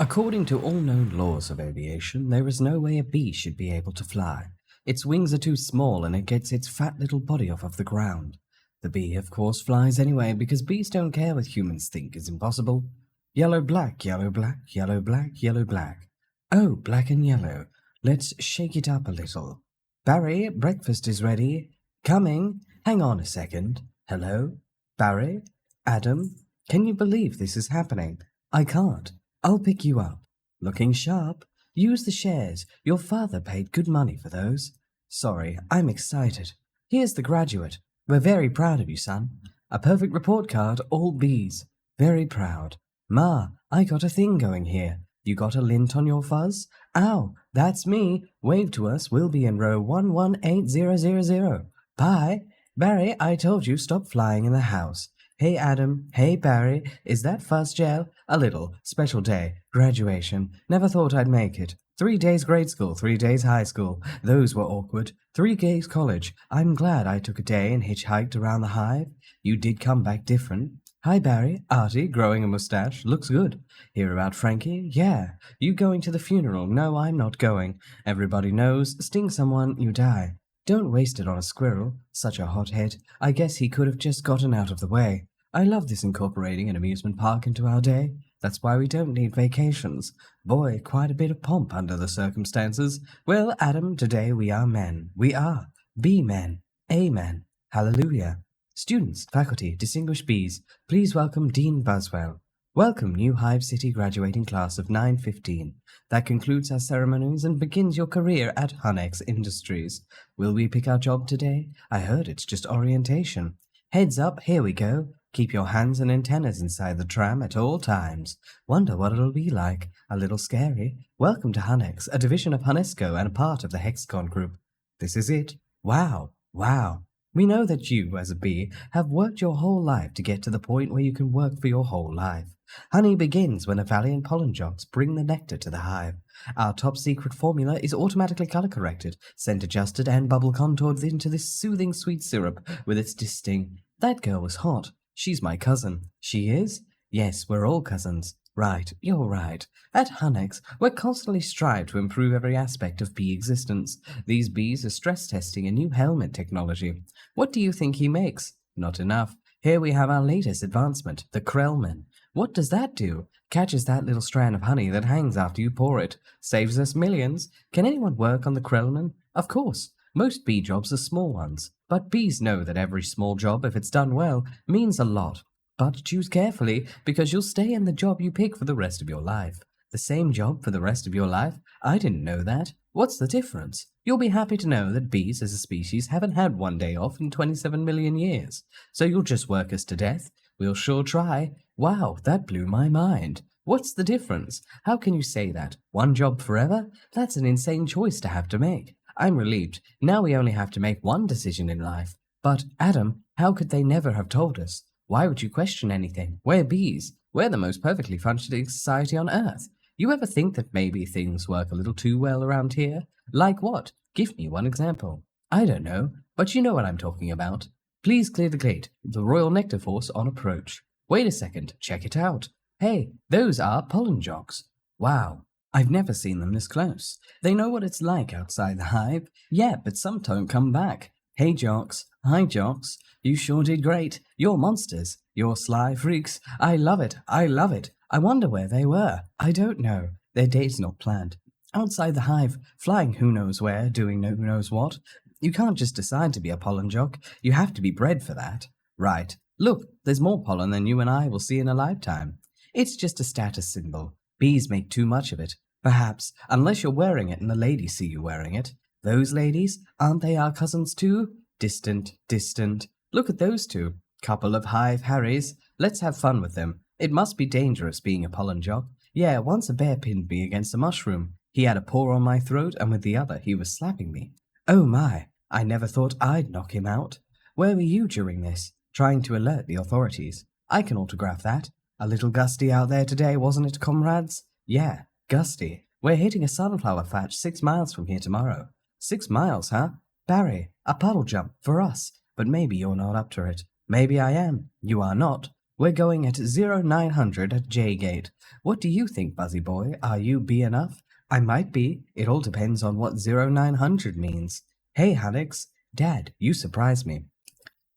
According to all known laws of aviation, there is no way a bee should be able to fly. Its wings are too small and it gets its fat little body off of the ground. The bee, of course, flies anyway because bees don't care what humans think is impossible. Yellow, black, yellow, black, yellow, black, yellow, black. Oh, black and yellow. Let's shake it up a little. Barry, breakfast is ready. Coming. Hang on a second. Hello? Barry? Adam? Can you believe this is happening? I can't. I'll pick you up. Looking sharp. Use the shares. Your father paid good money for those. Sorry, I'm excited. Here's the graduate. We're very proud of you, son. A perfect report card, all B's. Very proud. Ma, I got a thing going here. You got a lint on your fuzz? Ow, that's me. Wave to us. We'll be in row 118000. Bye. Barry, I told you stop flying in the house. Hey, Adam. Hey, Barry. Is that fuzz gel? A little. Special day. Graduation. Never thought I'd make it. 3 days grade school, 3 days high school. Those were awkward. 3 days college. I'm glad I took a day and hitchhiked around the hive. You did come back different. Hi, Barry. Artie, growing a mustache. Looks good. Hear about Frankie? Yeah. You going to the funeral? No, I'm not going. Everybody knows. Sting someone, you die. Don't waste it on a squirrel. Such a hothead. I guess he could have just gotten out of the way. I love this incorporating an amusement park into our day. That's why we don't need vacations. Boy, quite a bit of pomp under the circumstances. Well, Adam, today we are men. We are. Be men. Amen. Hallelujah. Students, faculty, distinguished bees, please welcome Dean Buswell. Welcome, new Hive City graduating class of 915. That concludes our ceremonies and begins your career at Hunex Industries. Will we pick our job today? I heard it's just orientation. Heads up, here we go. Keep your hands and antennas inside the tram at all times. Wonder what it'll be like. A little scary. Welcome to Hunex, a division of Hunesco and a part of the Hexagon Group. This is it. Wow. Wow. We know that you, as a bee, have worked your whole life to get to the point where you can work for your whole life. Honey begins when a valiant pollen jocks bring the nectar to the hive. Our top secret formula is automatically color corrected, scent adjusted, and bubble contoured into this soothing sweet syrup with its distinct. That girl was hot. She's my cousin. She is? Yes, we're all cousins. Right, you're right. At Hunex, we're constantly strive to improve every aspect of bee existence. These bees are stress testing a new helmet technology. What do you think he makes? Not enough. Here we have our latest advancement, the Krellman. What does that do? Catches that little strand of honey that hangs after you pour it. Saves us millions. Can anyone work on the Krellman? Of course. Most bee jobs are small ones. But bees know that every small job, if it's done well, means a lot. But choose carefully, because you'll stay in the job you pick for the rest of your life. The same job for the rest of your life? I didn't know that. What's the difference? You'll be happy to know that bees as a species haven't had one day off in 27 million years. So you'll just work us to death? We'll sure try. Wow, that blew my mind. What's the difference? How can you say that? One job forever? That's an insane choice to have to make. I'm relieved. Now we only have to make one decision in life. But, Adam, how could they never have told us? Why would you question anything? We're bees. We're the most perfectly functioning society on Earth. You ever think that maybe things work a little too well around here? Like what? Give me one example. I don't know, but you know what I'm talking about. Please clear the gate. The Royal Nectar Force on approach. Wait a second. Check it out. Hey, those are pollen jocks. Wow. I've never seen them this close. They know what it's like outside the hive. Yeah, but some don't come back. Hey, jocks. Hi, jocks. You sure did great. You're monsters. You're sly freaks. I love it. I love it. I wonder where they were. I don't know. Their day's not planned. Outside the hive, flying who knows where, doing who knows what. You can't just decide to be a pollen jock. You have to be bred for that. Right. Look, there's more pollen than you and I will see in a lifetime. It's just a status symbol. Bees make too much of it. Perhaps, unless you're wearing it and the ladies see you wearing it. Those ladies, aren't they our cousins too? Distant, distant. Look at those two. Couple of hive Harrys. Let's have fun with them. It must be dangerous being a pollen jock. Yeah, once a bear pinned me against a mushroom. He had a paw on my throat, and with the other he was slapping me. Oh my, I never thought I'd knock him out. Where were you during this? Trying to alert the authorities. I can autograph that. A little gusty out there today, wasn't it, comrades? Yeah, gusty. We're hitting a sunflower patch 6 miles from here tomorrow. 6 miles, huh? Barry, a puddle jump for us. But maybe you're not up to it. Maybe I am. You are not. We're going at 0900 at J Gate. What do you think, Buzzy Boy? Are you B enough? I might be. It all depends on what 0900 means. Hey, Alex. Dad, you surprise me.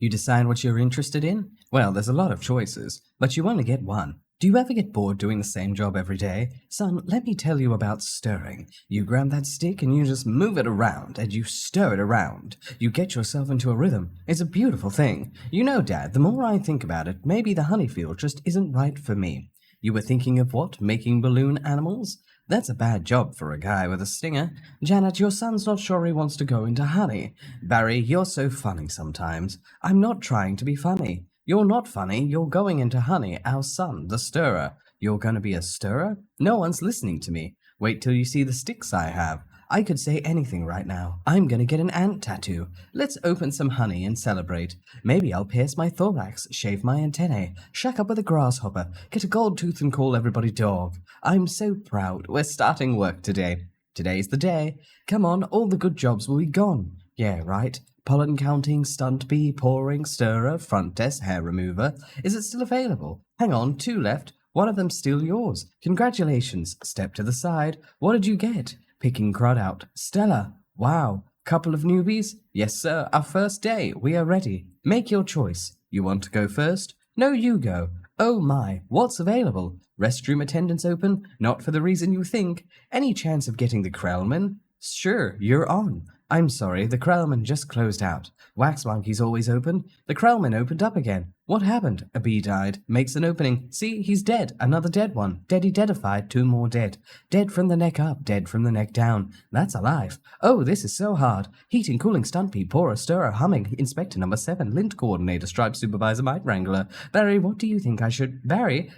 You decide what you're interested in? Well, there's a lot of choices, but you only get one. Do you ever get bored doing the same job every day? Son, let me tell you about stirring. You grab that stick and you just move it around, and you stir it around. You get yourself into a rhythm. It's a beautiful thing. You know, Dad, the more I think about it, maybe the honey field just isn't right for me. You were thinking of what? Making balloon animals? That's a bad job for a guy with a stinger. Janet, your son's not sure he wants to go into honey. Barry, you're so funny sometimes. I'm not trying to be funny. You're not funny. You're going into honey, our son, the stirrer. You're going to be a stirrer? No one's listening to me. Wait till you see the sticks I have. I could say anything right now. I'm going to get an ant tattoo. Let's open some honey and celebrate. Maybe I'll pierce my thorax, shave my antennae, shack up with a grasshopper, get a gold tooth and call everybody dog. I'm so proud. We're starting work today. Today's the day. Come on, all the good jobs will be gone. Yeah, right. Pollen counting, stunt bee, pouring, stirrer, front desk, hair remover. Is it still available? Hang on, 2 left. One of them's still yours. Congratulations. Step to the side. What did you get? Picking crud out. Stella. Wow. Couple of newbies? Yes, sir. Our first day. We are ready. Make your choice. You want to go first? No, you go. Oh my. What's available? Restroom attendants open? Not for the reason you think. Any chance of getting the Krellman? Sure, you're on. I'm sorry, the Krellman just closed out. Wax Monkey's always open. The Krellman opened up again. What happened? A bee died. Makes an opening. See, he's dead. Another dead one. Deady deadified. 2 more dead. Dead from the neck up. Dead from the neck down. That's alive. Oh, this is so hard. Heating, cooling, stunt bee, pourer, stirrer, humming. Inspector number 7. Lint coordinator, stripe supervisor, mite wrangler. Barry, what do you think I should... Barry?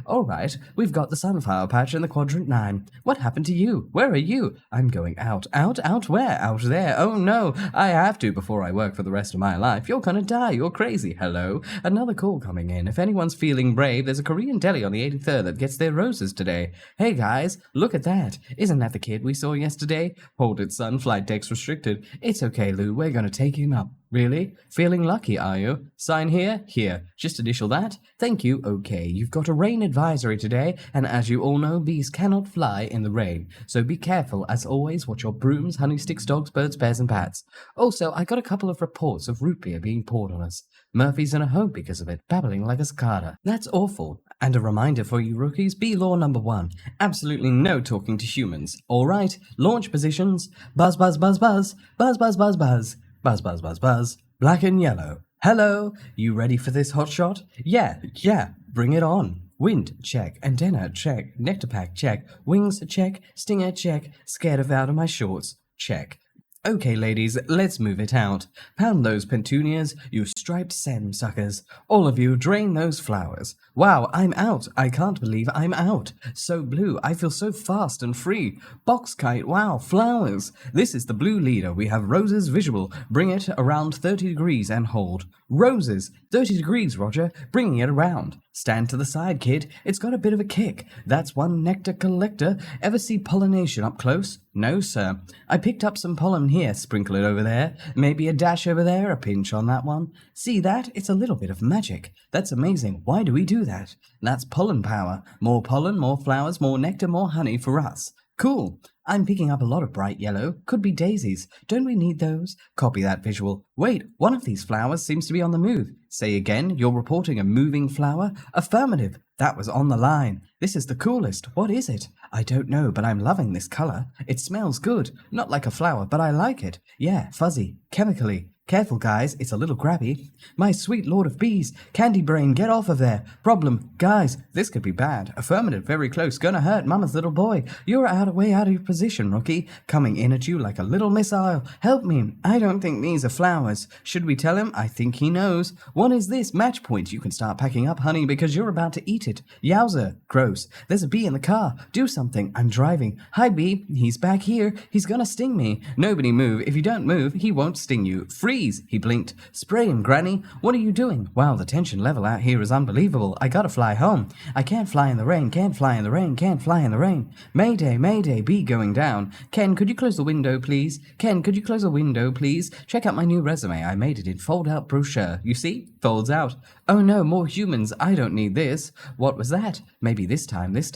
All right. We've got the sunflower patch in the quadrant 9. What happened to you? Where are you? I'm going out. Out where? Out there. Oh no. I have to before I work for the rest of my life. You're gonna die. You're crazy. Hello? Another call coming in. If anyone's feeling brave, there's a Korean deli on the 83rd that gets their roses today. Hey guys, look at that. Isn't that the kid we saw yesterday? Hold it, son. Flight deck's restricted. It's okay, Lou. We're gonna take him up. Really? Feeling lucky, are you? Sign here? Here. Just initial that? Thank you. Okay, you've got a rain advisory today, and as you all know, bees cannot fly in the rain. So be careful. As always, watch your brooms, honey sticks, dogs, birds, bears, and bats. Also, I got a couple of reports of root beer being poured on us. Murphy's in a home because of it, babbling like a cicada. That's awful. And a reminder for you rookies, bee law number 1. Absolutely no talking to humans. All right, launch positions. Buzz, buzz, buzz, buzz. Buzz, buzz, buzz, buzz. Buzz, buzz, buzz, buzz. Black and yellow. Hello. You ready for this hot shot? Yeah. Bring it on. Wind, check. Antenna, check. Nectar pack, check. Wings, check. Stinger, check. Scared of out of my shorts, check. Okay, ladies, let's move it out. Pound those petunias, you striped sand suckers. All of you, drain those flowers. Wow, I'm out. I can't believe I'm out. So blue, I feel so fast and free. Box kite, wow, flowers. This is the blue leader. We have roses visual. Bring it around 30 degrees and hold. Roses, 30 degrees, Roger. Bringing it around. Stand to the side, kid. It's got a bit of a kick. That's one nectar collector. Ever see pollination up close? No, sir. I picked up some pollen here. Sprinkle it over there. Maybe a dash over there, a pinch on that one. See that? It's a little bit of magic. That's amazing. Why do we do that? That's pollen power. More pollen, more flowers, more nectar, more honey for us. Cool. I'm picking up a lot of bright yellow. Could be daisies. Don't we need those? Copy that visual. Wait, one of these flowers seems to be on the move. Say again, you're reporting a moving flower? Affirmative. That was on the line. This is the coolest. What is it? I don't know, but I'm loving this color. It smells good. Not like a flower, but I like it. Yeah, fuzzy. Chemically. Careful, guys, it's a little grabby. My sweet lord of bees. Candy brain, get off of there. Problem, guys, this could be bad. Affirmative, very close. Gonna hurt mama's little boy. You're way out of your position, rookie. Coming in at you like a little missile. Help me. I don't think these are flowers. Should we tell him? I think he knows. What is this? Match point. You can start packing up, honey, because you're about to eat it. Yowza. Gross. There's a bee in the car. Do something. I'm driving. Hi, bee. He's back here. He's gonna sting me. Nobody move. If you don't move, he won't sting you. Free Freeze! He blinked. Spray him, Granny. What are you doing? Wow, the tension level out here is unbelievable. I gotta fly home. I can't fly in the rain, can't fly in the rain, can't fly in the rain. Mayday, mayday, bee going down. Ken, could you close the window, please? Ken, could you close the window, please? Check out my new resume. I made it in fold-out brochure. You see? Folds out. Oh no, more humans. I don't need this. What was that? Maybe this time, this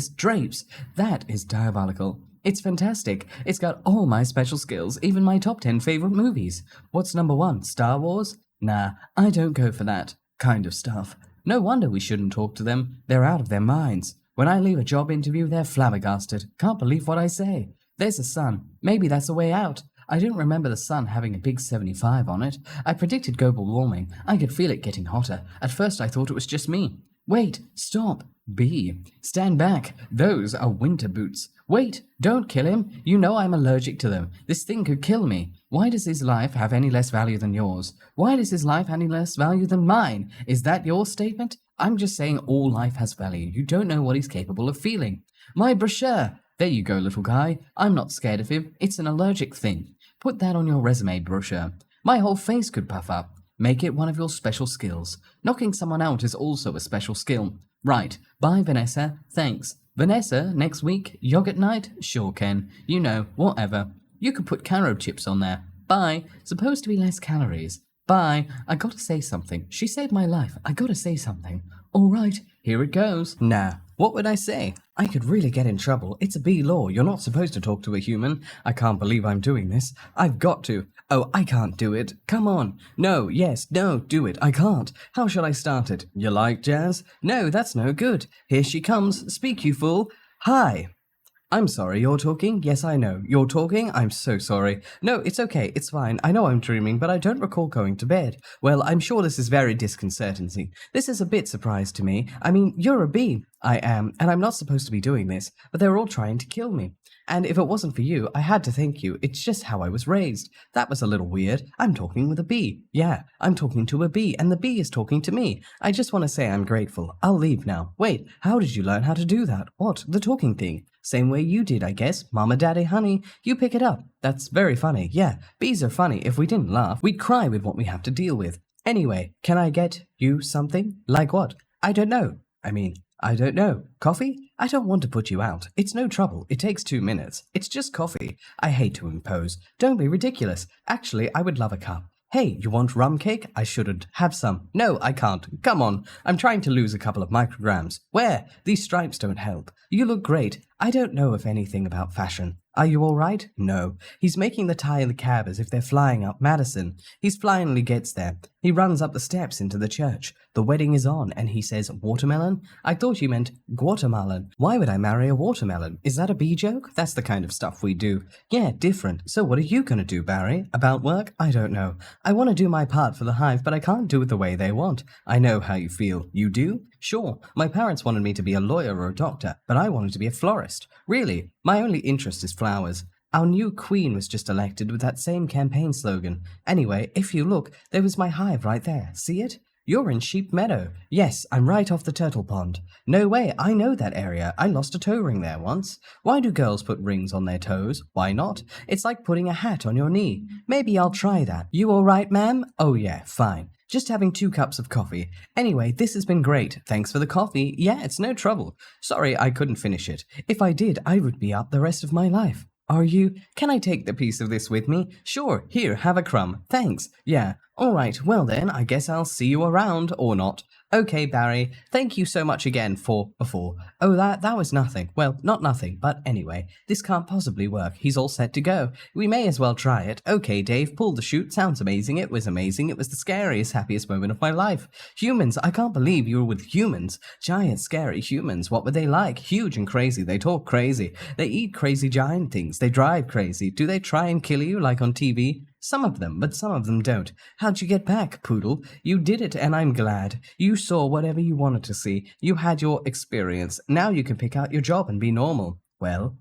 drapes. That is diabolical. It's fantastic. It's got all my special skills, even my top 10 favorite movies. What's number 1? Star Wars? Nah, I don't go for that kind of stuff. No wonder we shouldn't talk to them. They're out of their minds. When I leave a job interview, they're flabbergasted. Can't believe what I say. There's a sun. Maybe that's a way out. I didn't remember the sun having a big 75 on it. I predicted global warming. I could feel it getting hotter. At first I thought it was just me. Wait, stop. B. Stand back. Those are winter boots. Wait, don't kill him. You know I'm allergic to them. This thing could kill me. Why does his life have any less value than yours? Why does his life have any less value than mine? Is that your statement? I'm just saying all life has value. You don't know what he's capable of feeling. My brochure. There you go, little guy. I'm not scared of him. It's an allergic thing. Put that on your resume, brochure. My whole face could puff up. Make it one of your special skills. Knocking someone out is also a special skill. Right. Bye, Vanessa. Thanks. Vanessa, next week, yogurt night? Sure, Ken. You know, whatever. You could put carrot chips on there. Bye. Supposed to be less calories. Bye. I gotta say something. She saved my life. I gotta say something. All right. Here it goes. Nah. What would I say? I could really get in trouble. It's a B law. You're not supposed to talk to a human. I can't believe I'm doing this. I've got to. Oh, I can't do it. Come on. No, yes, no, do it. I can't. How shall I start it? You like jazz? No, that's no good. Here she comes. Speak, you fool. Hi. I'm sorry, you're talking? Yes, I know. You're talking? I'm so sorry. No, it's okay. It's fine. I know I'm dreaming, but I don't recall going to bed. Well, I'm sure this is very disconcerting. This is a bit surprise to me. I mean, you're a bee. I am, and I'm not supposed to be doing this, but they're all trying to kill me. And if it wasn't for you, I had to thank you. It's just how I was raised. That was a little weird. I'm talking with a bee. Yeah, I'm talking to a bee, and the bee is talking to me. I just want to say I'm grateful. I'll leave now. Wait, how did you learn how to do that? What? The talking thing? Same way you did, I guess. Mama, daddy, honey. You pick it up. That's very funny. Yeah, bees are funny. If we didn't laugh, we'd cry with what we have to deal with. Anyway, can I get you something? Like what? I don't know. I don't know. Coffee? I don't want to put you out. It's no trouble. It takes 2 minutes. It's just coffee. I hate to impose. Don't be ridiculous. Actually, I would love a cup. Hey, you want rum cake? I shouldn't. Have some. No, I can't. Come on. I'm trying to lose a couple of micrograms. Where? These stripes don't help. You look great. I don't know if anything about fashion. Are you all right? No. He's making the tie in the cab as if they're flying up Madison. He finally gets there. He runs up the steps into the church. The wedding is on, and he says, watermelon? I thought you meant guatemalon. Why would I marry a watermelon? Is that a bee joke? That's the kind of stuff we do. Yeah, different. So what are you gonna do, Barry? About work? I don't know. I want to do my part for the hive, but I can't do it the way they want. I know how you feel. You do? Sure. My parents wanted me to be a lawyer or a doctor, but I wanted to be a florist. Really, my only interest is flowers. Our new queen was just elected with that same campaign slogan. Anyway, if you look, there was my hive right there. See it? You're in Sheep Meadow. Yes, I'm right off the turtle pond. No way, I know that area. I lost a toe ring there once. Why do girls put rings on their toes? Why not? It's like putting a hat on your knee. Maybe I'll try that. You all right, ma'am? Oh yeah, fine. Just having 2 cups of coffee. Anyway, this has been great. Thanks for the coffee. Yeah, it's no trouble. Sorry I couldn't finish it. If I did, I would be up the rest of my life. Are you? Can I take the piece of this with me? Sure, here, have a crumb. Thanks. Yeah. All right, well then, I guess I'll see you around, or not. Okay, Barry, thank you so much again for before. Oh, that was nothing. Well, not nothing, but anyway, this can't possibly work. He's all set to go. We may as well try it. Okay, Dave, pull the chute. Sounds amazing. It was amazing. It was the scariest, happiest moment of my life. Humans, I can't believe you were with humans. Giant, scary humans. What were they like? Huge and crazy. They talk crazy. They eat crazy giant things. They drive crazy. Do they try and kill you like on TV? Some of them, but some of them don't. How'd you get back, Poodle? You did it, and I'm glad. You saw whatever you wanted to see. You had your experience. Now you can pick out your job and be normal. Well,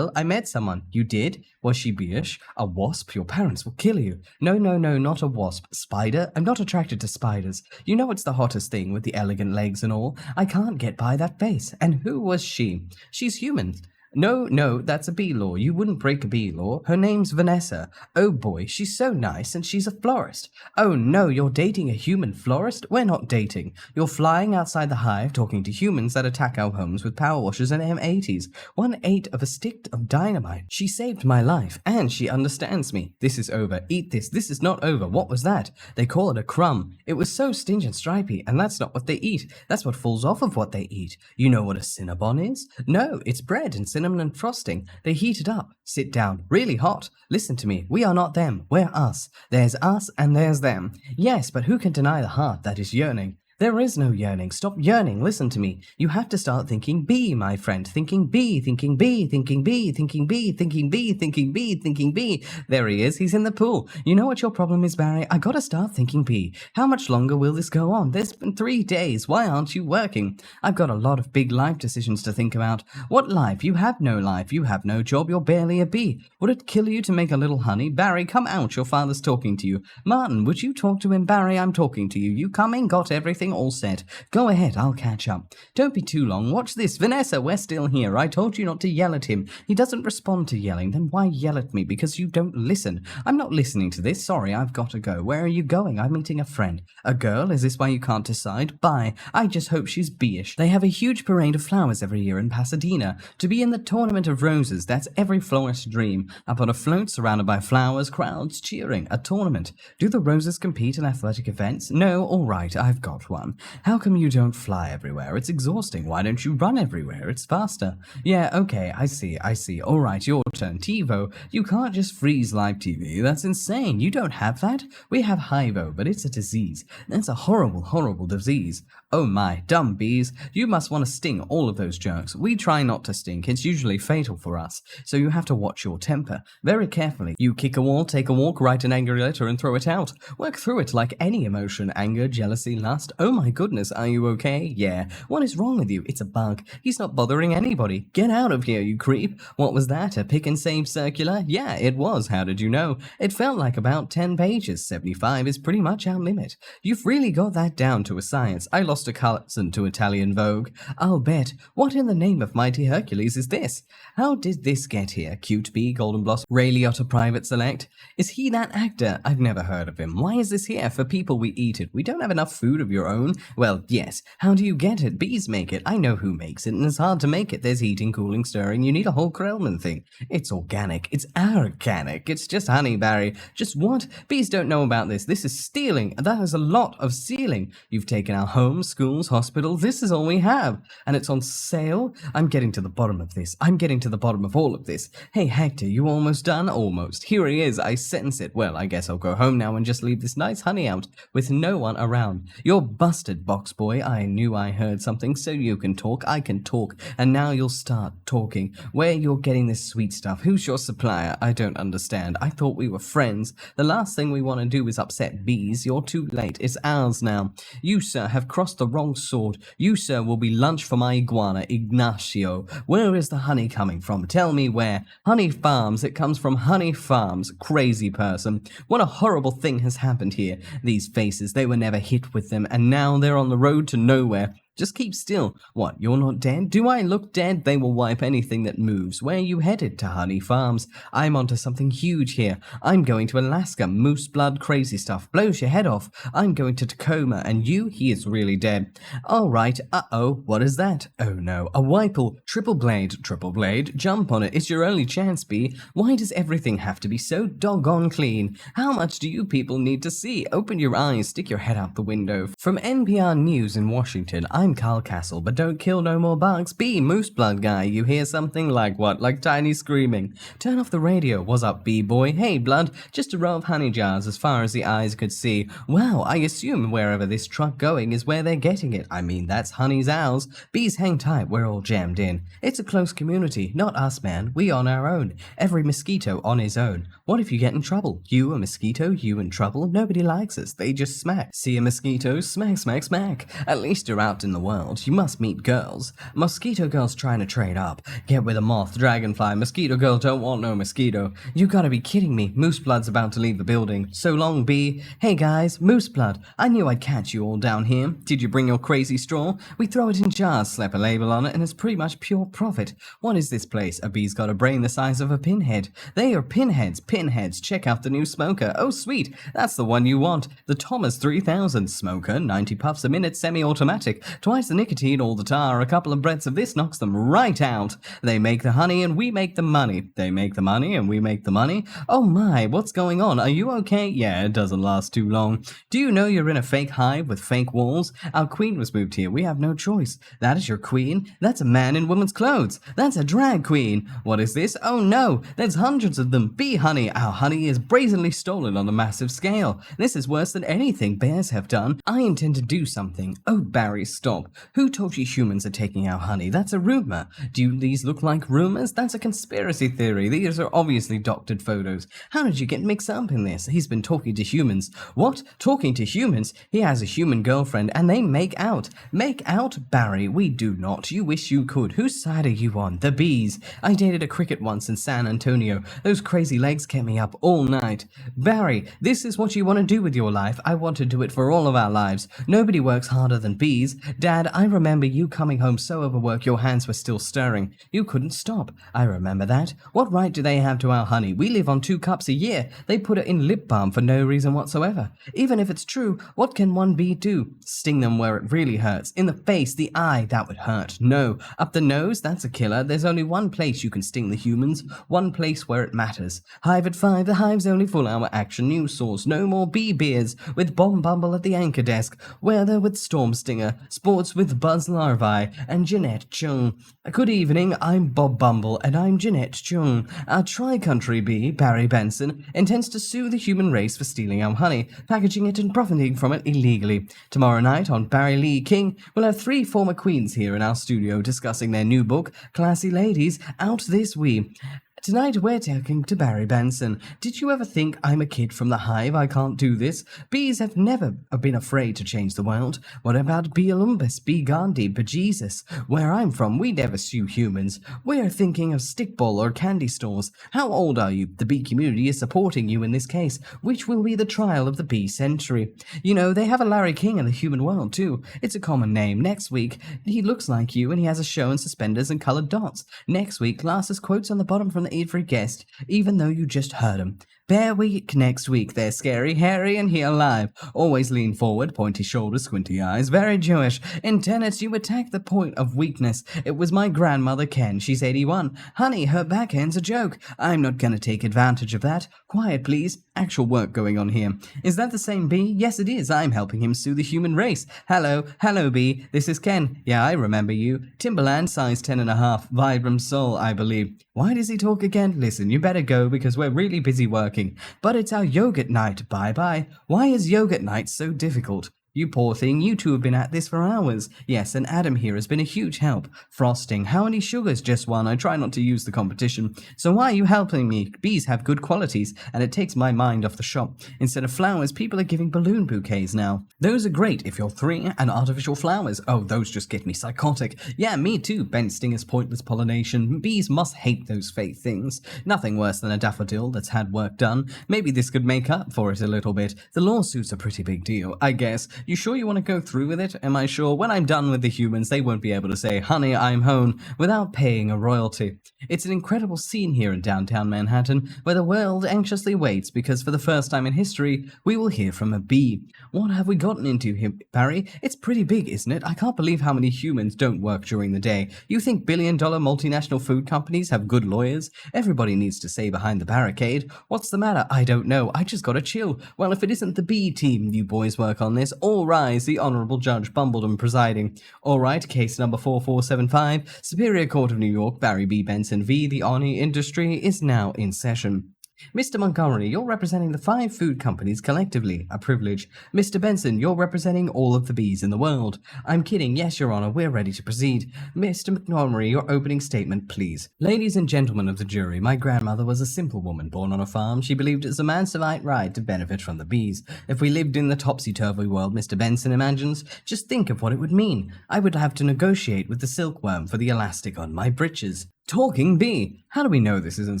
I met someone. You did? Was she beeish? A wasp? Your parents will kill you. No, not a wasp. Spider? I'm not attracted to spiders. You know it's the hottest thing with the elegant legs and all. I can't get by that face. And who was she? She's human. No, that's a bee law. You wouldn't break a bee law. Her name's Vanessa. Oh boy, she's so nice and she's a florist. Oh no, you're dating a human florist? We're not dating. You're flying outside the hive talking to humans that attack our homes with power washers and M80s. 1/8 of a stick of dynamite. She saved my life and she understands me. This is over. Eat this. This is not over. What was that? They call it a crumb. It was so stinged and stripy, and that's not what they eat. That's what falls off of what they eat. You know what a Cinnabon is? No, it's bread and cinnamon and frosting. They heat it up. Sit down. Really hot. Listen to me. We are not them. We're us. There's us and there's them. Yes, but who can deny the heart that is yearning? There is no yearning. Stop yearning. Listen to me. You have to start thinking B, my friend. Thinking B, thinking B, thinking B, thinking B, thinking B, thinking B, thinking B. There he is. He's in the pool. You know what your problem is, Barry? I gotta start thinking B. How much longer will this go on? There's been 3 days. Why aren't you working? I've got a lot of big life decisions to think about. What life? You have no life. You have no job. You're barely a bee. Would it kill you to make a little honey? Barry, come out. Your father's talking to you. Martin, would you talk to him? Barry, I'm talking to you. You coming? Got everything all set. Go ahead, I'll catch up. Don't be too long. Watch this. Vanessa, we're still here. I told you not to yell at him. He doesn't respond to yelling. Then why yell at me? Because you don't listen. I'm not listening to this. Sorry, I've got to go. Where are you going? I'm meeting a friend. A girl? Is this why you can't decide? Bye. I just hope she's bee-ish. They have a huge parade of flowers every year in Pasadena. To be in the Tournament of Roses, that's every florist's dream. Up on a float, surrounded by flowers, crowds cheering. A tournament. Do the roses compete in athletic events? No? All right, I've got one. How come you don't fly everywhere? It's exhausting. Why don't you run everywhere? It's faster. Yeah, okay, I see. All right, your turn. TiVo, you can't just freeze live TV. That's insane. You don't have that? We have HIVO, but it's a disease. That's a horrible, horrible disease. Oh my, dumb bees. You must want to sting all of those jerks. We try not to stink. It's usually fatal for us. So you have to watch your temper. Very carefully. You kick a wall, take a walk, write an angry letter and throw it out. Work through it like any emotion. Anger, jealousy, lust. Oh my goodness, are you okay? Yeah. What is wrong with you? It's a bug. He's not bothering anybody. Get out of here, you creep. What was that? A pick and save circular? Yeah, it was. How did you know? It felt like about 10 pages. 75 is pretty much our limit. You've really got that down to a science. I lost a cousin to Italian Vogue. I'll bet. What in the name of mighty Hercules is this? How did this get here? Cute Bee, Golden Blossom, Ray Liotta Private Select? Is he that actor? I've never heard of him. Why is this here? For people we eat it. We don't have enough food of your own. Well, yes. How do you get it? Bees make it. I know who makes it, and it's hard to make it. There's heating, cooling, stirring. You need a whole Krellman thing. It's organic. It's organic. It's just honey, Barry. Just what? Bees don't know about this. This is stealing. That is a lot of stealing. You've taken our homes, schools, hospitals. This is all we have. And it's on sale? I'm getting to the bottom of this. I'm getting to the bottom of all of this. Hey, Hector, you almost done? Almost. Here he is. I sense it. Well, I guess I'll go home now and just leave this nice honey out with no one around. You're busted, box boy. I knew I heard something, so you can talk. I can talk. And now you'll start talking. Where you're getting this sweet stuff? Who's your supplier? I don't understand. I thought we were friends. The last thing we want to do is upset bees. You're too late. It's ours now. You, sir, have crossed the wrong sword. You, sir, will be lunch for my iguana, Ignacio. Where is the honey coming from? Tell me where. Honey Farms. It comes from Honey Farms. Crazy person. What a horrible thing has happened here. These faces, they were never hit with them, and now they're on the road to nowhere. Just keep still. What, you're not dead? Do I look dead? They will wipe anything that moves. Where are you headed? To Honey Farms. I'm onto something huge here. I'm going to Alaska. Moose blood, crazy stuff. Blows your head off. I'm going to Tacoma. And you? He is really dead. All right. Uh-oh. What is that? Oh no. A Whipple. Triple blade. Triple blade. Jump on it. It's your only chance, Bee. Why does everything have to be so doggone clean? How much do you people need to see? Open your eyes. Stick your head out the window. From NPR News in Washington, I'm Carl Castle, but don't kill no more bugs. Bee, moose blood guy, you hear something? Like what? Like Tiny screaming. Turn off the radio. What's up, bee boy? Hey, blood. Just a row of honey jars as far as the eyes could see. Wow, I assume wherever this truck going is where they're getting it. I mean, that's honey's ours. Bees, hang tight. We're all jammed in. It's a close community. Not us, man. We on our own. Every mosquito on his own. What if you get in trouble? You a mosquito? You in trouble? Nobody likes us. They just smack. See a mosquito? Smack, smack, smack. At least you're out in the the world. You must meet girls. Mosquito girl's trying to trade up. Get with a moth, dragonfly. Mosquito girl don't want no mosquito. You gotta be kidding me. Moose Blood's about to leave the building. So long, bee. Hey guys, Moose Blood. I knew I'd catch you all down here. Did you bring your crazy straw? We throw it in jars, slap a label on it, and it's pretty much pure profit. What is this place? A bee's got a brain the size of a pinhead. They are pinheads. Pinheads. Check out the new smoker. Oh, sweet. That's the one you want. The Thomas 3000 smoker, 90 puffs a minute, semi-automatic. Twice the nicotine, all the tar. A couple of breaths of this knocks them right out. They make the honey and we make the money. They make the money and we make the money. Oh my, what's going on? Are you okay? Yeah, it doesn't last too long. Do you know you're in a fake hive with fake walls? Our queen was moved here. We have no choice. That is your queen? That's a man in woman's clothes. That's a drag queen. What is this? Oh no, there's hundreds of them. Bee honey. Our honey is brazenly stolen on a massive scale. This is worse than anything bears have done. I intend to do something. Oh, Barry, stop. Who told you humans are taking our honey? That's a rumor. Do these look like rumors? That's a conspiracy theory. These are obviously doctored photos. How did you get mixed up in this? He's been talking to humans. What? Talking to humans? He has a human girlfriend and they make out. Make out? Barry, we do not. You wish you could. Whose side are you on? The bees. I dated a cricket once in San Antonio. Those crazy legs kept me up all night. Barry, this is what you want to do with your life. I want to do it for all of our lives. Nobody works harder than bees. Dad, I remember you coming home so overworked your hands were still stirring. You couldn't stop. I remember that. What right do they have to our honey? We live on 2 cups a year. They put it in lip balm for no reason whatsoever. Even if it's true, what can one bee do? Sting them where it really hurts. In the face, the eye, that would hurt. No. Up the nose, that's a killer. There's only one place you can sting the humans. One place where it matters. Hive at 5, the hive's only full-hour action news source. No more bee beers with Bomb Bumble at the anchor desk. Weather with Storm Stinger. Sports with Buzz Larvae and Jeanette Chung. Good evening, I'm Bob Bumble and I'm Jeanette Chung. Our tri-country bee, Barry Benson, intends to sue the human race for stealing our honey, packaging it and profiting from it illegally. Tomorrow night on Barry Lee King, we'll have 3 former queens here in our studio discussing their new book, Classy Ladies, out this week. Tonight we're talking to Barry Benson. Did you ever think I'm a kid from the hive? I can't do this. Bees have never been afraid to change the world. What about Bee Olympus, Bee Gandhi, Bejesus? Where I'm from, we never sue humans. We're thinking of stickball or candy stores. How old are you? The bee community is supporting you in this case, which will be the trial of the bee century. You know, they have a Larry King in the human world too. It's a common name. Next week, he looks like you and he has a show in suspenders and colored dots. Next week, glasses quotes on the bottom from every guest, even though you just heard him. Bear Week next week. They're scary, hairy, and here live. Always lean forward, pointy shoulders, squinty eyes. Very Jewish. In tennis, you attack the point of weakness. It was my grandmother Ken. She's 81. Honey, her backhand's a joke. I'm not gonna take advantage of that. Quiet, please. Actual work going on here. Is that the same bee? Yes, it is. I'm helping him sue the human race. Hello, bee. This is Ken. Yeah, I remember you. Timberland, size 10.5. Vibram Soul, I believe. Why does he talk again? Listen, you better go because we're really busy working. But it's our yogurt night. Bye-bye. Why is yogurt night so difficult? You poor thing, you two have been at this for hours. Yes, and Adam here has been a huge help. Frosting, how many sugars? Just one. I try not to use the competition. So why are you helping me? Bees have good qualities, and it takes my mind off the shop. Instead of flowers, people are giving balloon bouquets now. Those are great if you're 3, and artificial flowers. Oh, those just get me psychotic. Yeah, me too. Ben Stinger's pointless pollination. Bees must hate those fake things. Nothing worse than a daffodil that's had work done. Maybe this could make up for it a little bit. The lawsuit's a pretty big deal, I guess. You sure you want to go through with it? Am I sure when I'm done with the humans, they won't be able to say, honey, I'm home, without paying a royalty. It's an incredible scene here in downtown Manhattan, where the world anxiously waits because for the first time in history, we will hear from a bee. What have we gotten into here, Barry? It's pretty big, isn't it? I can't believe how many humans don't work during the day. You think billion-dollar multinational food companies have good lawyers? Everybody needs to say behind the barricade. What's the matter? I don't know. I just got a chill. Well, if it isn't the bee team you boys work on this, all rise, the Honourable Judge Bumbledon presiding. All right, case number 4475, Superior Court of New York, Barry B. Benson v. The Army Industry is now in session. Mr. Montgomery, you're representing the 5 food companies collectively, a privilege. Mr. Benson, you're representing all of the bees in the world. I'm kidding, yes, Your Honor, we're ready to proceed. Mr. Montgomery, your opening statement, please. Ladies and gentlemen of the jury, my grandmother was a simple woman born on a farm. She believed it's a man's right to benefit from the bees. If we lived in the topsy-turvy world Mr. Benson imagines, just think of what it would mean. I would have to negotiate with the silkworm for the elastic on my breeches. Talking bee! How do we know this isn't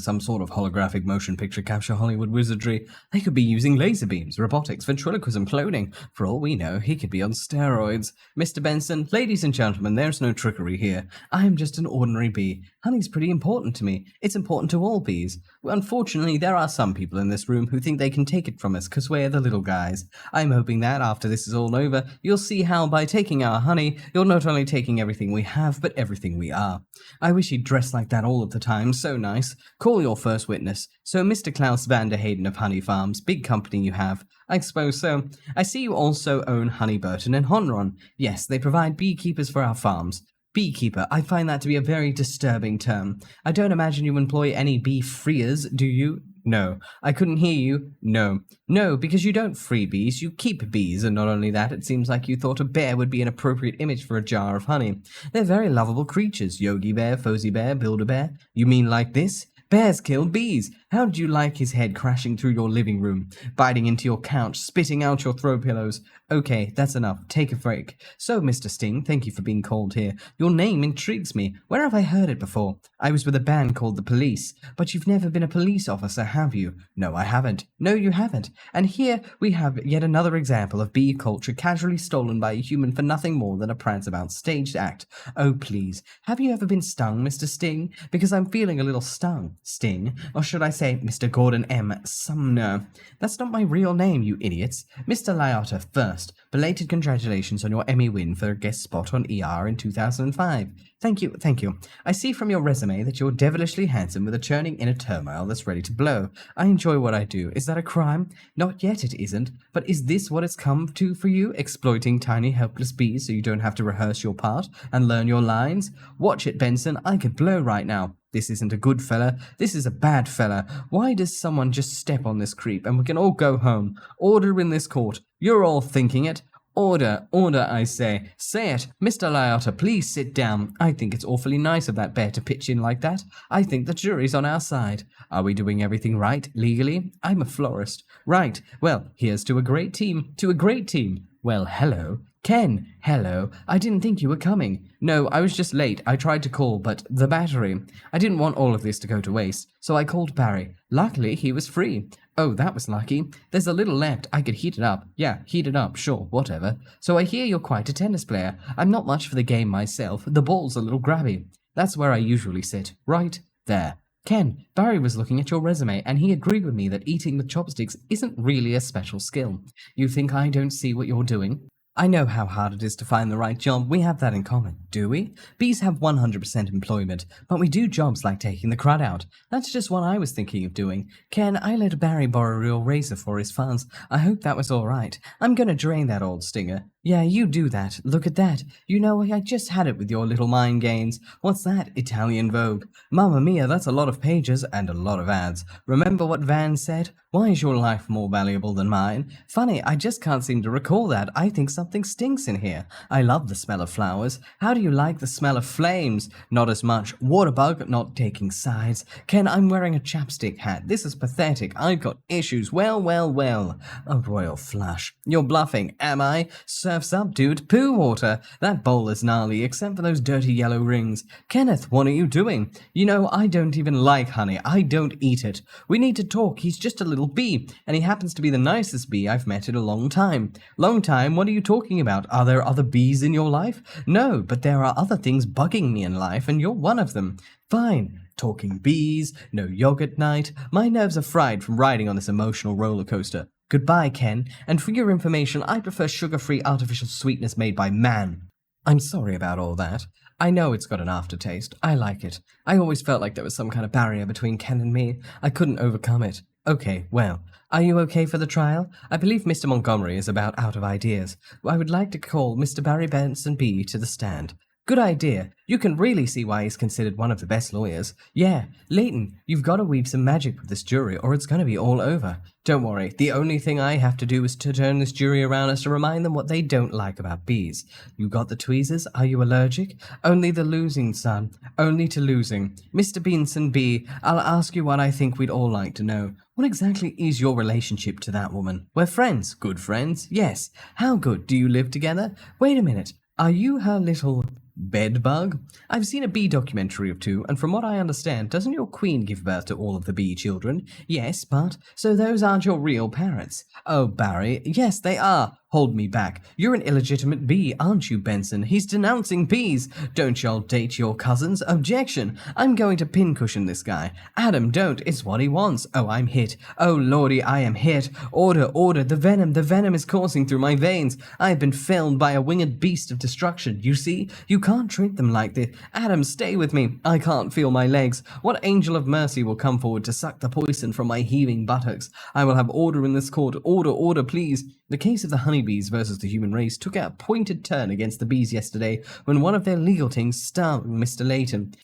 some sort of holographic motion picture capture Hollywood wizardry? They could be using laser beams, robotics, ventriloquism, cloning. For all we know, he could be on steroids. Mr. Benson, ladies and gentlemen, there's no trickery here. I am just an ordinary bee. Honey's pretty important to me. It's important to all bees. Well, unfortunately, there are some people in this room who think they can take it from us because we're the little guys. I'm hoping that after this is all over, you'll see how by taking our honey, you're not only taking everything we have, but everything we are. I wish he'd dress like that all of the time, so nice. Call your first witness. So Mr. Klaus van der Hayden of Honey Farms, big company you have. I suppose so. I see you also own Honey Burton and Honron. Yes, they provide beekeepers for our farms. Beekeeper, I find that to be a very disturbing term. I don't imagine you employ any bee freers, do you? No. I couldn't hear you. No. No, because you don't free bees, you keep bees, and not only that, it seems like you thought a bear would be an appropriate image for a jar of honey. They're very lovable creatures, Yogi Bear, Fozzie Bear, Build-A-Bear. You mean like this? Bears kill bees. How did you like his head crashing through your living room, biting into your couch, spitting out your throw pillows? Okay, that's enough. Take a break. So, Mr. Sting, thank you for being called here. Your name intrigues me. Where have I heard it before? I was with a band called The Police. But you've never been a police officer, have you? No, I haven't. No, you haven't. And here we have yet another example of bee culture casually stolen by a human for nothing more than a prance-about staged act. Oh, please. Have you ever been stung, Mr. Sting? Because I'm feeling a little stung. Sting? Or should I say Mr. Gordon M. Sumner? That's not my real name, you idiots. Mr. Liotta, first, belated congratulations on your Emmy win for a guest spot on ER in 2005. Thank you, thank you. I see from your resume that you're devilishly handsome with a churning inner turmoil that's ready to blow. I enjoy what I do. Is that a crime? Not yet it isn't. But is this what it's come to for you? Exploiting tiny helpless bees so you don't have to rehearse your part and learn your lines? Watch it, Benson. I could blow right now. This isn't a good fella. This is a bad fella. Why does someone just step on this creep and we can all go home? Order in this court. You're all thinking it. Order, order, I say. Say it. Mr. Liotta, please sit down. I think it's awfully nice of that bear to pitch in like that. I think the jury's on our side. Are we doing everything right, legally? I'm a florist. Right. Well, here's to a great team. To a great team. Well, hello. Ken, hello. I didn't think you were coming. No, I was just late. I tried to call, but the battery. I didn't want all of this to go to waste, so I called Barry. Luckily, he was free. Oh, that was lucky. There's a little left. I could heat it up. Yeah, heat it up, sure, whatever. So I hear you're quite a tennis player. I'm not much for the game myself. The ball's a little grabby. That's where I usually sit. Right there. Ken, Barry was looking at your resume, and he agreed with me that eating with chopsticks isn't really a special skill. You think I don't see what you're doing? I know how hard it is to find the right job. We have that in common, do we? Bees have 100% employment, but we do jobs like taking the crud out. That's just what I was thinking of doing. Ken, I let Barry borrow your razor for his funds. I hope that was all right. I'm gonna drain that old stinger. Yeah, you do that. Look at that. You know, I just had it with your little mind games. What's that? Italian Vogue. Mamma mia, that's a lot of pages and a lot of ads. Remember what Van said? Why is your life more valuable than mine? Funny, I just can't seem to recall that. I think something stinks in here. I love the smell of flowers. How do you like the smell of flames? Not as much. Waterbug, not taking sides. Ken, I'm wearing a chapstick hat. This is pathetic. I've got issues. Well, well, well. A royal flush. You're bluffing, am I? Surf's up, dude. Poo water. That bowl is gnarly, except for those dirty yellow rings. Kenneth, what are you doing? You know, I don't even like honey. I don't eat it. We need to talk. He's just a little bee, and he happens to be the nicest bee I've met in a long time. Long time? What are you talking about? Are there other bees in your life? No, but there are other things bugging me in life, and you're one of them. Fine. Talking bees, no yogurt night. My nerves are fried from riding on this emotional roller coaster. Goodbye, Ken, and for your information, I prefer sugar-free artificial sweetness made by man. I'm sorry about all that. I know it's got an aftertaste. I like it. I always felt like there was some kind of barrier between Ken and me. I couldn't overcome it. Okay, well, are you okay for the trial? I believe Mr. Montgomery is about out of ideas. I would like to call Mr. Barry Benson B. to the stand. Good idea. You can really see why he's considered one of the best lawyers. Yeah, Leighton, you've got to weave some magic with this jury or it's going to be all over. Don't worry, the only thing I have to do is to turn this jury around is to remind them what they don't like about bees. You got the tweezers? Are you allergic? Only the losing, son. Only to losing. Mr. Beanson B., I'll ask you what I think we'd all like to know. What exactly is your relationship to that woman? We're friends. Good friends? Yes. How good? Do you live together? Wait a minute. Are you her little bedbug? I've seen a bee documentary or two, and from what I understand, doesn't your queen give birth to all of the bee children? Yes, but so those aren't your real parents. Oh, Barry, yes, they are. Hold me back. You're an illegitimate bee, aren't you, Benson? He's denouncing bees. Don't y'all date your cousins? Objection. I'm going to pincushion this guy. Adam, don't. It's what he wants. Oh, I'm hit. Oh, lordy, I am hit. Order, order. The venom is coursing through my veins. I have been felled by a winged beast of destruction. You see? You can't treat them like this. Adam, stay with me. I can't feel my legs. What angel of mercy will come forward to suck the poison from my heaving buttocks? I will have order in this court. Order, order, please. The case of the honeybees versus the human race took a pointed turn against the bees yesterday when one of their legal things stung Mr. Leighton.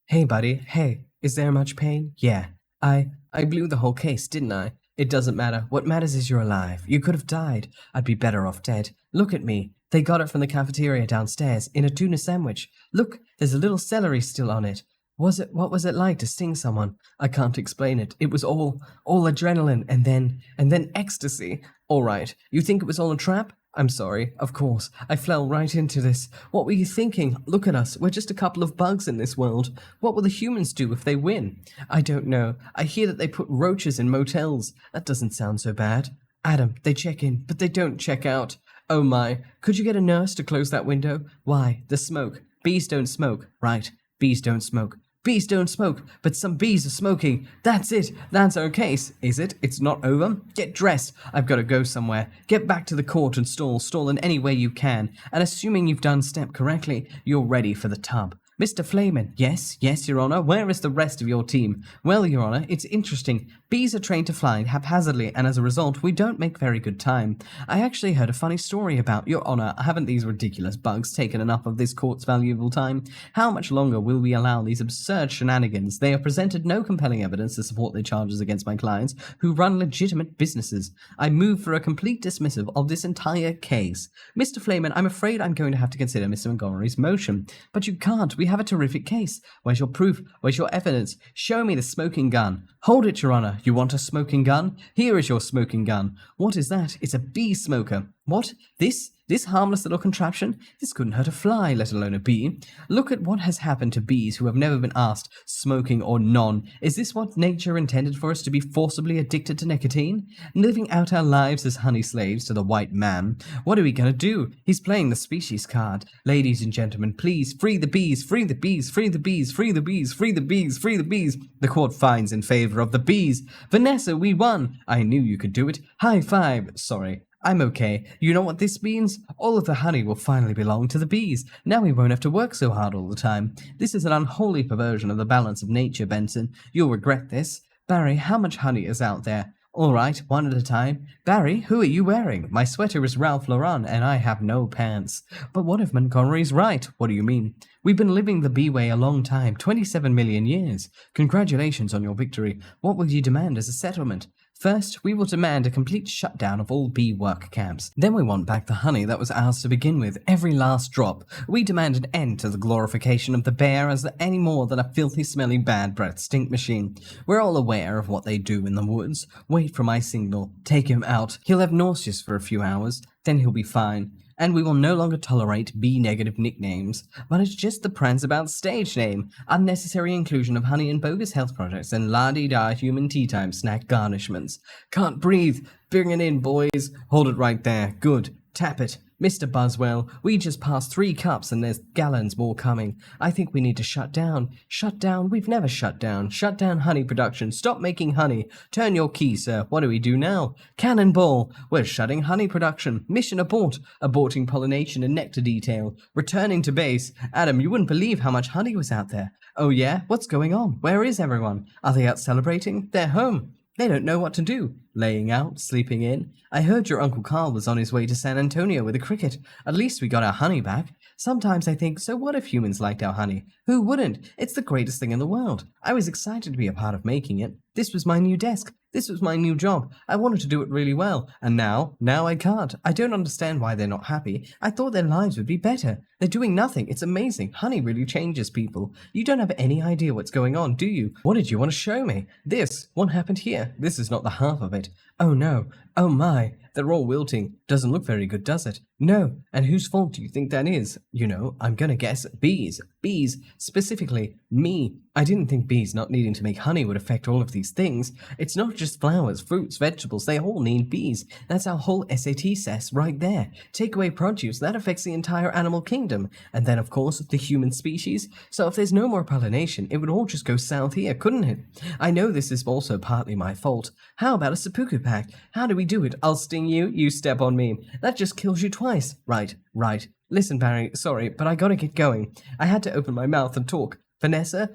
Hey, buddy. Hey, is there much pain? Yeah. I blew the whole case, didn't I? It doesn't matter. What matters is you're alive. You could have died. I'd be better off dead. Look at me. They got it from the cafeteria downstairs in a tuna sandwich. Look, there's a little celery still on it. What was it like to sting someone? I can't explain it. It was all adrenaline and then ecstasy. All right. You think it was all a trap? I'm sorry. Of course. I fell right into this. What were you thinking? Look at us. We're just a couple of bugs in this world. What will the humans do if they win? I don't know. I hear that they put roaches in motels. That doesn't sound so bad. Adam, they check in, but they don't check out. Oh my. Could you get a nurse to close that window? Why? The smoke. Bees don't smoke. Right. Bees don't smoke. Bees don't smoke, but some bees are smoking. That's it. That's our case. Is it? It's not over? Get dressed. I've got to go somewhere. Get back to the court and stall in any way you can. And assuming you've done step correctly, you're ready for the tub. Mr. Flayman. Yes, Your Honor. Where is the rest of your team? Well, Your Honor, it's interesting. Bees are trained to fly haphazardly, and as a result, we don't make very good time. I actually heard a funny story about, Your Honor, haven't these ridiculous bugs taken enough of this court's valuable time? How much longer will we allow these absurd shenanigans? They have presented no compelling evidence to support their charges against my clients, who run legitimate businesses. I move for a complete dismissal of this entire case. Mr. Flayman, I'm afraid I'm going to have to consider Mr. Montgomery's motion. But you can't. We have a terrific case. Where's your proof? Where's your evidence? Show me the smoking gun. Hold it, Your Honor. You want a smoking gun? Here is your smoking gun. What is that? It's a bee smoker. What? This harmless little contraption? This couldn't hurt a fly, let alone a bee. Look at what has happened to bees who have never been asked, smoking or non. Is this what nature intended for us, to be forcibly addicted to nicotine? Living out our lives as honey slaves to the white man? What are we going to do? He's playing the species card. Ladies and gentlemen, please, free the bees, free the bees, free the bees, free the bees, free the bees, free the bees. The court finds in favor of the bees. Vanessa, we won. I knew you could do it. High five. Sorry. I'm okay. You know what this means? All of the honey will finally belong to the bees. Now we won't have to work so hard all the time. This is an unholy perversion of the balance of nature, Benson. You'll regret this. Barry, how much honey is out there? All right, one at a time. Barry, who are you wearing? My sweater is Ralph Lauren, and I have no pants. But what if Montgomery's right? What do you mean? We've been living the bee way a long time, 27 million years. Congratulations on your victory. What will you demand as a settlement? First, we will demand a complete shutdown of all bee work camps. Then we want back the honey that was ours to begin with, every last drop. We demand an end to the glorification of the bear as any more than a filthy, smelly, bad breath stink machine. We're all aware of what they do in the woods. Wait for my signal. Take him out. He'll have nauseous for a few hours. Then he'll be fine. And we will no longer tolerate B-negative nicknames. But it's just the Pranzabout stage name. Unnecessary inclusion of honey in bogus health projects and la-di-da human tea time snack garnishments. Can't breathe. Bring it in, boys. Hold it right there. Good. Tap it. Mr. Buswell, we just passed 3 cups and there's gallons more coming. I think we need to shut down. Shut down? We've never shut down. Shut down honey production. Stop making honey. Turn your key, sir. What do we do now? Cannonball. We're shutting honey production. Mission abort. Aborting pollination and nectar detail. Returning to base. Adam, you wouldn't believe how much honey was out there. Oh yeah? What's going on? Where is everyone? Are they out celebrating? They're home. They don't know what to do. Laying out, sleeping in. I heard your Uncle Carl was on his way to San Antonio with a cricket. At least we got our honey back. Sometimes I think, so what if humans liked our honey? Who wouldn't? It's the greatest thing in the world. I was excited to be a part of making it. This was my new desk. This was my new job. I wanted to do it really well. And now I can't. I don't understand why they're not happy. I thought their lives would be better. They're doing nothing. It's amazing. Honey really changes people. You don't have any idea what's going on, do you? What did you want to show me? This. What happened here? This is not the half of it. Oh no. Oh my. They're all wilting. Doesn't look very good, does it? No. And whose fault do you think that is? You know, I'm gonna guess bees. Bees. Specifically, me. I didn't think bees not needing to make honey would affect all of these things. It's not just flowers, fruits, vegetables. They all need bees. That's our whole SAT says right there. Take away produce. That affects the entire animal kingdom. And then, of course, the human species. So if there's no more pollination, it would all just go south here, couldn't it? I know this is also partly my fault. How about a seppuku pact? How do we do it? I'll sting you, you step on me. That just kills you twice. Right. Listen, Barry, sorry, but I gotta get going. I had to open my mouth and talk. Vanessa,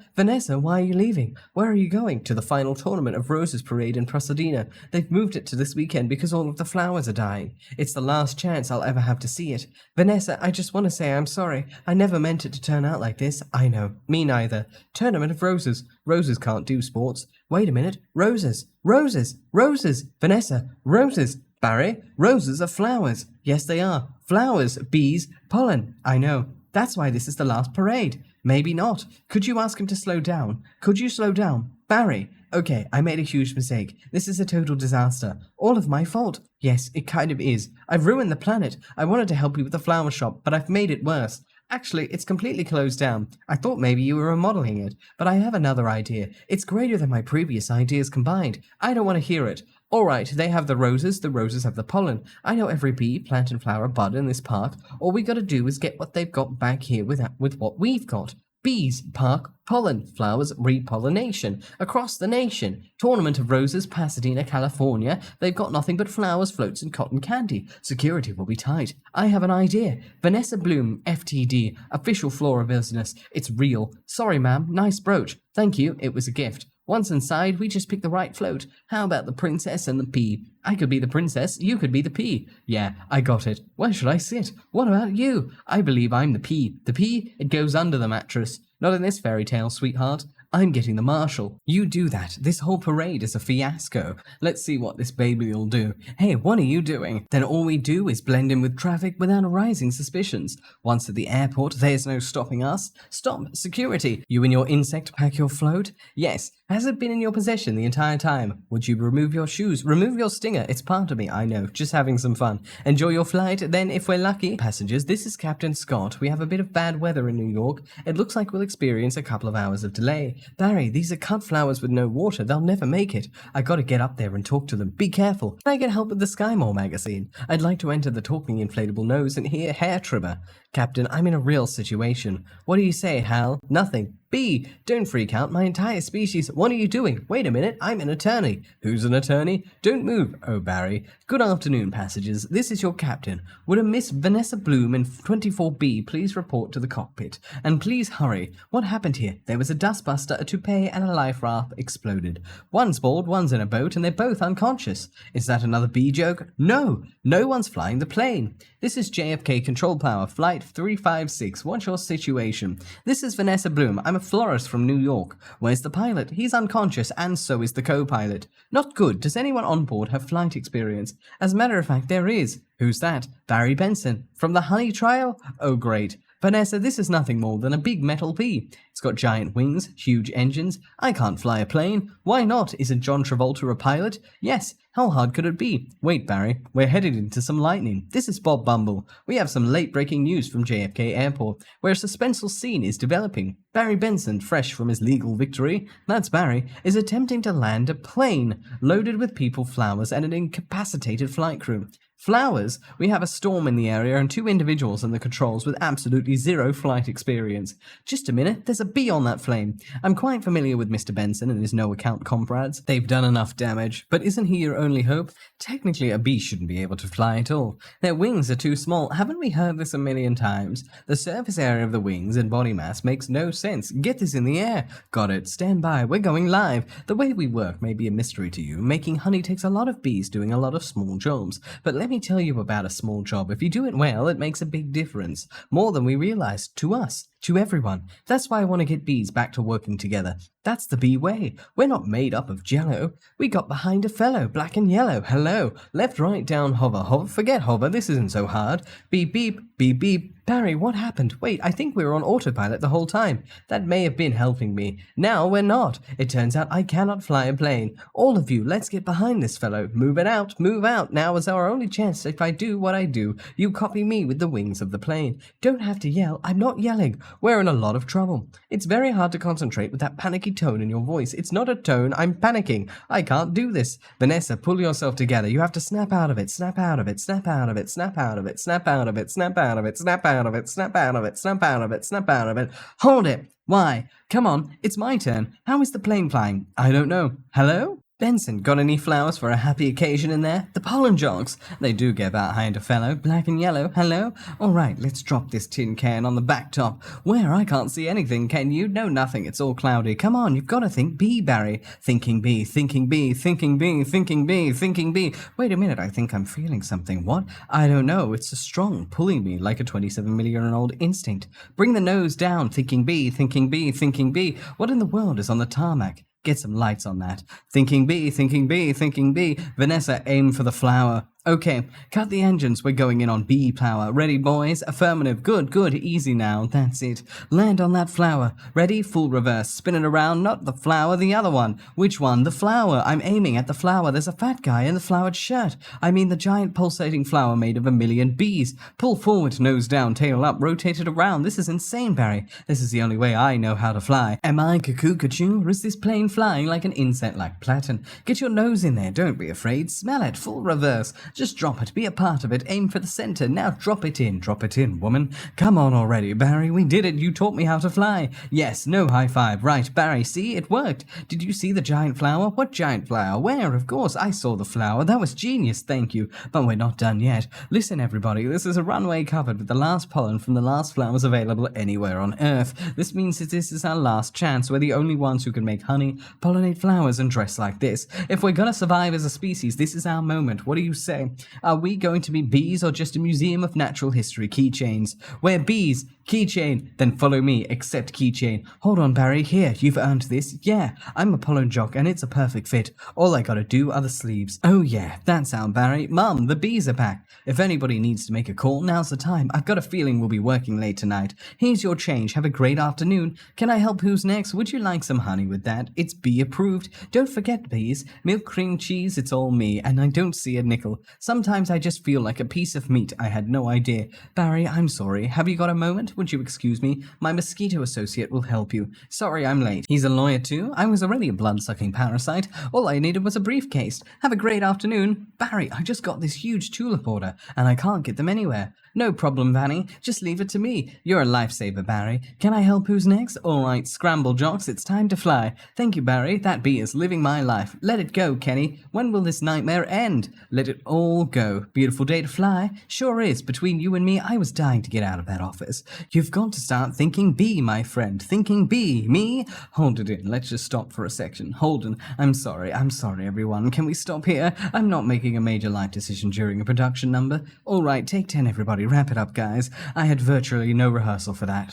why are you leaving? Where are you going? To the final tournament of Roses Parade in Pasadena. They've moved it to this weekend because all of the flowers are dying. It's the last chance I'll ever have to see it. Vanessa, I just want to say I'm sorry. I never meant it to turn out like this. I know. Me neither. Tournament of Roses. Roses can't do sports. Wait a minute. Roses. Vanessa, roses. Barry, roses are flowers. Yes, they are. Flowers, bees, pollen. I know. That's why this is the last parade. Maybe not. Could you ask him to slow down? Could you slow down? Barry! Okay, I made a huge mistake. This is a total disaster. All of my fault. Yes, it kind of is. I've ruined the planet. I wanted to help you with the flower shop, but I've made it worse. Actually, it's completely closed down. I thought maybe you were remodeling it, but I have another idea. It's greater than my previous ideas combined. I don't want to hear it. All right, they have the roses have the pollen. I know every bee, plant and flower bud in this park. All we gotta do is get what they've got back here with what we've got. Bees, park, pollen, flowers, repollination. Across the nation. Tournament of Roses, Pasadena, California. They've got nothing but flowers, floats, and cotton candy. Security will be tight. I have an idea. Vanessa Bloom, FTD, official flora business. It's real. Sorry, ma'am. Nice brooch. Thank you. It was a gift. Once inside, we just pick the right float. How about the princess and the pea? I could be the princess, you could be the pea. Yeah, I got it. Where should I sit? What about you? I believe I'm the pea. The pea, it goes under the mattress. Not in this fairy tale, sweetheart. I'm getting the marshal. You do that. This whole parade is a fiasco. Let's see what this baby will do. Hey, what are you doing? Then all we do is blend in with traffic without arising suspicions. Once at the airport, there's no stopping us. Stop, security. You and your insect pack your float? Yes. Has it been in your possession the entire time? Would you remove your shoes? Remove your stinger. It's part of me, I know. Just having some fun. Enjoy your flight, then if we're lucky. Passengers, this is Captain Scott. We have a bit of bad weather in New York. It looks like we'll experience a couple of hours of delay. Barry, these are cut flowers with no water. They'll never make it. I gotta get up there and talk to them. Be careful. Can I get help with the Sky Mall magazine? I'd like to enter the talking inflatable nose and hear hair trimmer. Captain, I'm in a real situation. What do you say, Hal? Nothing. B, don't freak out. My entire species. What are you doing? Wait a minute. I'm an attorney. Who's an attorney? Don't move. Oh, Barry. Good afternoon, passengers. This is your captain. Would a Miss Vanessa Bloom in 24B please report to the cockpit? And please hurry. What happened here? There was a dustbuster, a toupee, and a life raft exploded. One's bald, one's in a boat, and they're both unconscious. Is that another bee joke? No. No one's flying the plane. This is JFK Control Tower, Flight 356. What's your situation? This is Vanessa Bloom. I'm a florist from New York. Where's the pilot? He's unconscious, and so is the co-pilot. Not good. Does anyone on board have flight experience? As a matter of fact, there is. Who's that? Barry Benson. From the Honey Trial? Oh, great. Vanessa, this is nothing more than a big metal pea. It's got giant wings, huge engines. I can't fly a plane. Why not? Isn't John Travolta a pilot? Yes. How hard could it be? Wait, Barry. We're headed into some lightning. This is Bob Bumble. We have some late-breaking news from JFK Airport, where a suspenseful scene is developing. Barry Benson, fresh from his legal victory, that's Barry, is attempting to land a plane loaded with people, flowers, and an incapacitated flight crew. Flowers? We have a storm in the area and 2 individuals in the controls with absolutely zero flight experience. Just a minute, there's a bee on that flame. I'm quite familiar with Mr. Benson and his no-account comrades. They've done enough damage, but isn't he your only hope? Technically, a bee shouldn't be able to fly at all. Their wings are too small. Haven't we heard this a million times? The surface area of the wings and body mass makes no sense. Get this in the air. Got it. Stand by. We're going live. The way we work may be a mystery to you. Making honey takes a lot of bees doing a lot of small jobs. But let me tell you about a small job. If you do it well, it makes a big difference. More than we realize. To us. To everyone. That's why I want to get bees back to working together. That's the bee way. We're not made up of jello. We got behind a fellow, black and yellow. Hello. Left, right, down, hover, hover. Forget hover. This isn't so hard. Beep, beep, beep, beep. Barry, what happened? Wait, I think we were on autopilot the whole time. That may have been helping me. Now we're not. It turns out I cannot fly a plane. All of you, let's get behind this fellow. Move it out, move out. Now is our only chance. If I do what I do, you copy me with the wings of the plane. Don't have to yell. I'm not yelling. We're in a lot of trouble. It's very hard to concentrate with that panicky tone in your voice. It's not a tone. I'm panicking. I can't do this. Vanessa, pull yourself together. You have to snap out of it, snap out of it, snap out of it, snap out of it, snap out of it, snap out of it, snap out of it, snap out of it, snap out of it, snap out of it. Hold it. Why? Come on, it's my turn. How is the plane flying? I don't know. Hello? Benson, got any flowers for a happy occasion in there? The pollen jogs. They do get behind a fellow, black and yellow. Hello? All right, let's drop this tin can on the back top. Where? I can't see anything, can you? No, nothing. It's all cloudy. Come on, you've got to think bee, Barry. Thinking bee, thinking bee, thinking bee, thinking bee, thinking bee. Wait a minute, I think I'm feeling something. What? I don't know. It's a strong pulling me like a 27-million-year-old instinct. Bring the nose down. Thinking bee, thinking bee, thinking bee. What in the world is on the tarmac? Get some lights on that. Thinking bee, thinking bee, thinking bee. Vanessa, aim for the flower. Okay, cut the engines. We're going in on bee power. Ready, boys? Affirmative. Good, good. Easy now. That's it. Land on that flower. Ready? Full reverse. Spin it around. Not the flower, the other one. Which one? The flower. I'm aiming at the flower. There's a fat guy in the flowered shirt. I mean the giant pulsating flower made of 1,000,000 bees. Pull forward, nose down, tail up, rotate it around. This is insane, Barry. This is the only way I know how to fly. Am I cuckoo-cuckoo, or is this plane flying like an insect like Platon? Get your nose in there. Don't be afraid. Smell it. Full reverse. Just drop it. Be a part of it. Aim for the center. Now drop it in. Drop it in, woman. Come on already, Barry. We did it. You taught me how to fly. Yes, no high five. Right, Barry. See, it worked. Did you see the giant flower? What giant flower? Where? Of course, I saw the flower. That was genius. Thank you. But we're not done yet. Listen, everybody. This is a runway covered with the last pollen from the last flowers available anywhere on Earth. This means that this is our last chance. We're the only ones who can make honey, pollinate flowers, and dress like this. If we're gonna survive as a species, this is our moment. What do you say? Are we going to be bees or just a museum of natural history keychains? We're bees. Keychain. Then follow me. Accept keychain. Hold on, Barry. Here, you've earned this. Yeah, I'm a pollen jock and it's a perfect fit. All I gotta do are the sleeves. Oh yeah, that's how, Barry. Mum, the bees are back. If anybody needs to make a call, now's the time. I've got a feeling we'll be working late tonight. Here's your change. Have a great afternoon. Can I help? Who's next? Would you like some honey with that? It's bee approved. Don't forget, bees. Milk, cream, cheese, it's all me, and I don't see a nickel. Sometimes I just feel like a piece of meat. I had no idea. Barry, I'm sorry. Have you got a moment? Would you excuse me? My mosquito associate will help you. Sorry I'm late. He's a lawyer too? I was already a blood-sucking parasite. All I needed was a briefcase. Have a great afternoon. Barry, I just got this huge tulip order, and I can't get them anywhere. No problem, Vanny. Just leave it to me. You're a lifesaver, Barry. Can I help? Who's next? All right, scramble jocks. It's time to fly. Thank you, Barry. That bee is living my life. Let it go, Kenny. When will this nightmare end? Let it all go. Beautiful day to fly. Sure is. Between you and me, I was dying to get out of that office. You've got to start thinking bee, my friend. Thinking bee. Me? Hold it in. Let's just stop for a section. Holden, I'm sorry, everyone. Can we stop here? I'm not making a major life decision during a production number. All right, take 10, everybody. Wrap it up, guys. I had virtually no rehearsal for that.